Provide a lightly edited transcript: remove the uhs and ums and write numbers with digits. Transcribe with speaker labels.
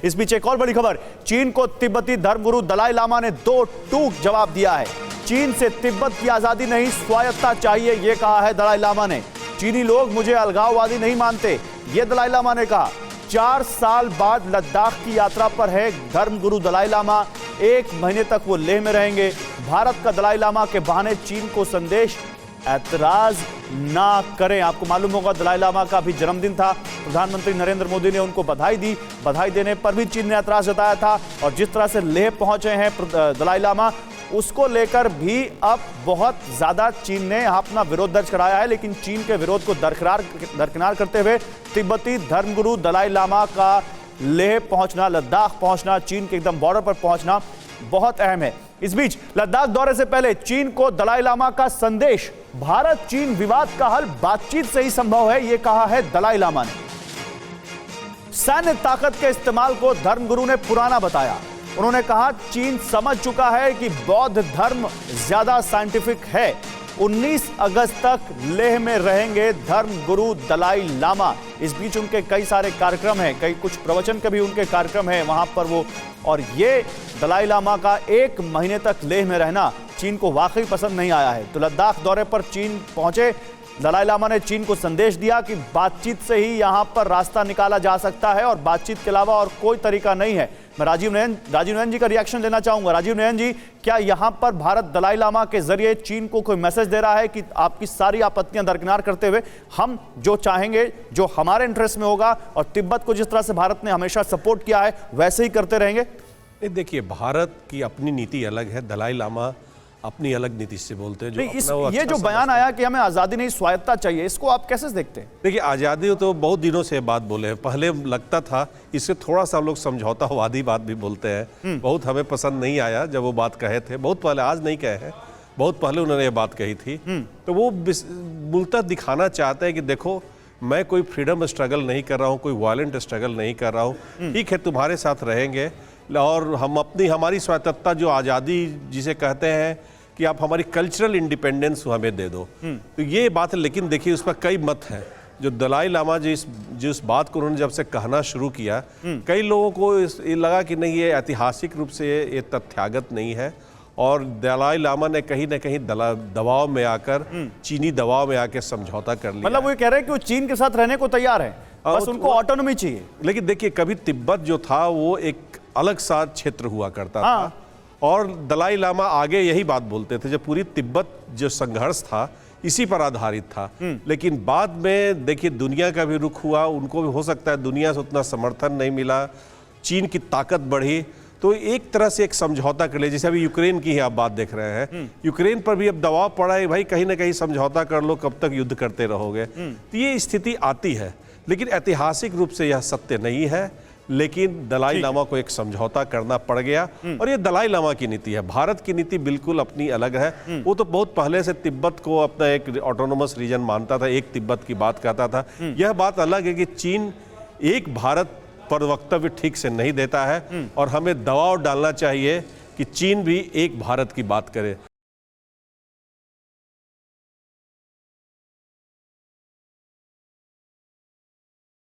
Speaker 1: इस बीच एक और बड़ी खबर, चीन को तिब्बती धर्मगुरु दलाई लामा ने दो टूक जवाब दिया है। चीन से तिब्बत की आजादी नहीं, स्वायत्तता चाहिए, यह कहा है दलाई लामा ने। चीनी लोग मुझे अलगाववादी नहीं मानते, यह दलाई लामा ने कहा। 4 साल बाद लद्दाख की यात्रा पर है धर्मगुरु दलाई लामा। 1 महीने तक वो लेह में रहेंगे। भारत का दलाई लामा के बहाने चीन को संदेश, ऐतराज ना करें। आपको मालूम होगा दलाई लामा का भी जन्मदिन था, प्रधानमंत्री नरेंद्र मोदी ने उनको बधाई दी। बधाई देने पर भी चीन ने ऐतराज जताया था। और जिस तरह से लेह पहुंचे हैं दलाई लामा, उसको लेकर भी अब बहुत ज्यादा चीन ने अपना विरोध दर्ज कराया है। लेकिन चीन के विरोध को दरकिनार करते हुए तिब्बती धर्मगुरु दलाई लामा का लेह पहुंचना, लद्दाख पहुंचना, चीन के एकदम बॉर्डर पर पहुंचना बहुत अहम है। इस बीच लद्दाख दौरे से पहले चीन को दलाई लामा का संदेश, भारत चीन विवाद का हल बातचीत से ही संभव है, यह कहा है दलाई लामा ने। सैन्य ताकत के इस्तेमाल को धर्मगुरु ने पुराना बताया। उन्होंने कहा चीन समझ चुका है कि बौद्ध धर्म ज्यादा साइंटिफिक है। 19 अगस्त तक लेह में रहेंगे धर्मगुरु दलाई लामा। इस बीच उनके कई सारे कार्यक्रम हैं, कुछ प्रवचन के भी उनके कार्यक्रम हैं वहां पर वो। और ये दलाई लामा का 1 महीने तक लेह में रहना चीन को वाकई पसंद नहीं आया है। तो लद्दाख दौरे पर चीन पहुंचे दलाई लामा ने चीन को संदेश दिया कि बातचीत से ही यहां पर रास्ता निकाला जा सकता है और बातचीत के अलावा और कोई तरीका नहीं है। मैं राजीव नयन जी का रिएक्शन लेना चाहूंगा। राजीव नयन जी, क्या यहां पर भारत दलाई लामा के जरिए चीन को कोई मैसेज दे रहा है कि आपकी सारी आपत्तियां दरकिनार करते हुए हम जो चाहेंगे, जो हमारे इंटरेस्ट में होगा, और तिब्बत को जिस तरह से भारत ने हमेशा सपोर्ट किया है वैसे ही करते रहेंगे?
Speaker 2: देखिए, भारत की अपनी नीति अलग है, दलाई लामा अपनी अलग नीति से बोलते हैं।
Speaker 1: ये जो बयान आया कि हमें आज़ादी नहीं स्वायत्तता चाहिए, इसको आप कैसे देखते हैं?
Speaker 2: देखिए, आज़ादी तो बहुत दिनों से बात बोले हैं। पहले लगता था इससे थोड़ा सा लोग समझौतावादी बात भी बोलते हैं। बहुत हमें पसंद नहीं आया जब वो बात कहे थे, बहुत पहले, आज नहीं कहे हैं, बहुत पहले उन्होंने ये बात कही थी। तो वो मूलतः दिखाना चाहते हैं कि देखो, मैं कोई फ्रीडम स्ट्रगल नहीं कर रहा हूँ, कोई वायलेंट स्ट्रगल नहीं कर रहा हूँ। ठीक है, तुम्हारे साथ रहेंगे और हम हमारी स्वायत्तता, जो आज़ादी जिसे कहते हैं कि आप हमारी कल्चरल इंडिपेंडेंस हमें दे दो, तो ये बात है। लेकिन देखिए, उस पर कई मत हैं। जो दलाई लामा जिस बात को उन्होंने जब से कहना शुरू किया, कई लोगों को ये लगा कि नहीं, ये ऐतिहासिक रूप से ये तथ्यागत नहीं है। और दलाई लामा ने कहीं ना कहीं दबाव में आकर, चीनी दबाव में आकर समझौता कर लिया।
Speaker 1: मतलब वो ये कह रहे हैं कि वो चीन के साथ रहने को तैयार है, बस उनको ऑटोनॉमी चाहिए।
Speaker 2: लेकिन देखिए, कभी तिब्बत जो था वो एक अलग सा क्षेत्र हुआ करता था, और दलाई लामा आगे यही बात बोलते थे। जब पूरी तिब्बत जो संघर्ष था इसी पर आधारित था। लेकिन बाद में देखिए, दुनिया का भी रुख हुआ, उनको भी हो सकता है दुनिया से उतना समर्थन नहीं मिला, चीन की ताकत बढ़ी, तो एक तरह से एक समझौता कर लिया। जैसे अभी यूक्रेन की ही आप बात देख रहे हैं, यूक्रेन पर भी अब दबाव पड़ा है, भाई कहीं ना कहीं समझौता कर लो, कब तक युद्ध करते रहोगे। तो ये स्थिति आती है। लेकिन ऐतिहासिक रूप से यह सत्य नहीं है। लेकिन दलाई लामा को एक समझौता करना पड़ गया, और ये दलाई लामा की नीति है। भारत की नीति बिल्कुल अपनी अलग है। वो तो बहुत पहले से तिब्बत को अपना एक ऑटोनोमस रीजन मानता था, एक तिब्बत की बात कहता था। यह बात अलग है कि चीन एक भारत पर वक्तव्य ठीक से नहीं देता है, और हमें दबाव डालना चाहिए कि चीन भी एक भारत की बात करे।